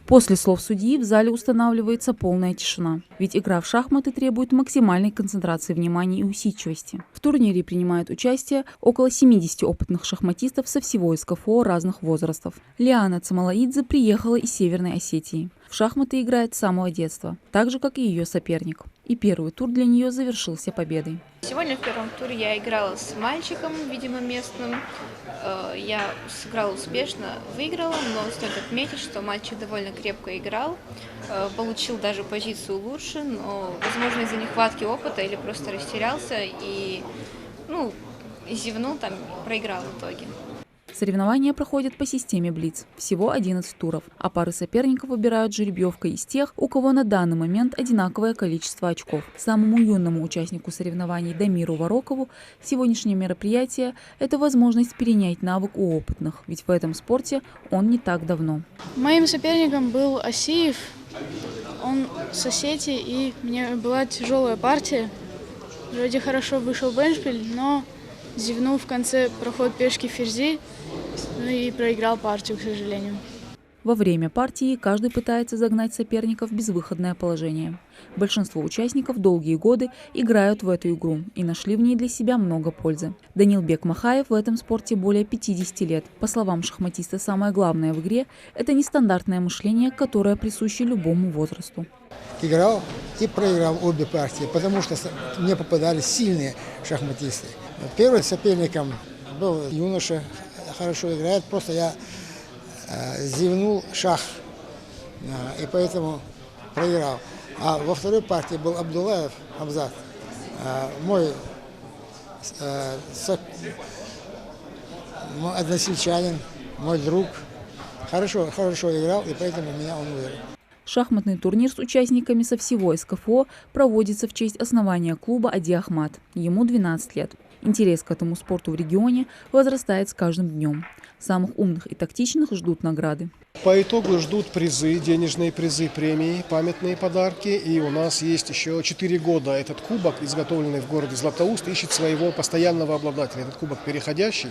После слов судьи в зале устанавливается полная тишина, ведь игра в шахматы требует максимальной концентрации внимания и усидчивости. В турнире принимают участие около 70 опытных шахматистов со всего СКФО разных возрастов. Лиана Цамалаидзе приехала из Северной Осетии. В шахматы играет с самого детства, так же, как и ее соперник. И первый тур для нее завершился победой. Сегодня в первом туре я играла с мальчиком, видимо, местным. Я сыграла успешно, выиграла, но стоит отметить, что мальчик довольно крепко играл, получил даже позицию лучше, но, возможно, из-за нехватки опыта или просто растерялся и, зевнул, проиграл в итоге. Соревнования проходят по системе Блиц. Всего 11 туров, а пары соперников выбирают жеребьевкой из тех, у кого на данный момент одинаковое количество очков. Самому юному участнику соревнований Дамиру Варокову сегодняшнее мероприятие – это возможность перенять навык у опытных, ведь в этом спорте он не так давно. Моим соперником был Асиев, он с Осетии, и мне была тяжелая партия. Вроде хорошо вышел в эндшпиль, но зевнул в конце проход пешки ферзи, и проиграл партию, к сожалению. Во время партии каждый пытается загнать соперника в безвыходное положение. Большинство участников долгие годы играют в эту игру и нашли в ней для себя много пользы. Данилбек Махаев в этом спорте более 50 лет. По словам шахматиста, самое главное в игре – это нестандартное мышление, которое присуще любому возрасту. Играл и проиграл обе партии, потому что мне попадались сильные шахматисты. Первым соперником был юноша, хорошо играет, просто я зевнул шах, и поэтому проиграл. А во второй партии был Абдулаев Абзат, мой односельчанин, мой друг. Хорошо играл, и поэтому меня он выиграл. Шахматный турнир с участниками со всего СКФО проводится в честь основания клуба Ади Ахмад. Ему 12 лет. Интерес к этому спорту в регионе возрастает с каждым днем. Самых умных и тактичных ждут награды. По итогу ждут призы, денежные призы, премии, памятные подарки. И у нас есть еще 4 года этот кубок, изготовленный в городе Златоуст, ищет своего постоянного обладателя. Этот кубок переходящий.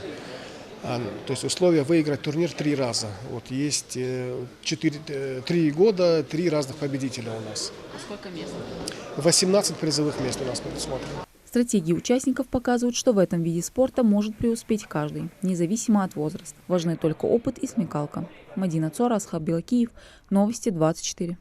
То есть условия выиграть турнир 3 раза. Вот есть 3 года, 3 разных победителя у нас. Сколько мест? 18 призовых мест у нас предусмотрено. Стратегии участников показывают, что в этом виде спорта может преуспеть каждый, независимо от возраста. Важны только опыт и смекалка. Мадина Цора, Асхаб Белакиев, Новости 24.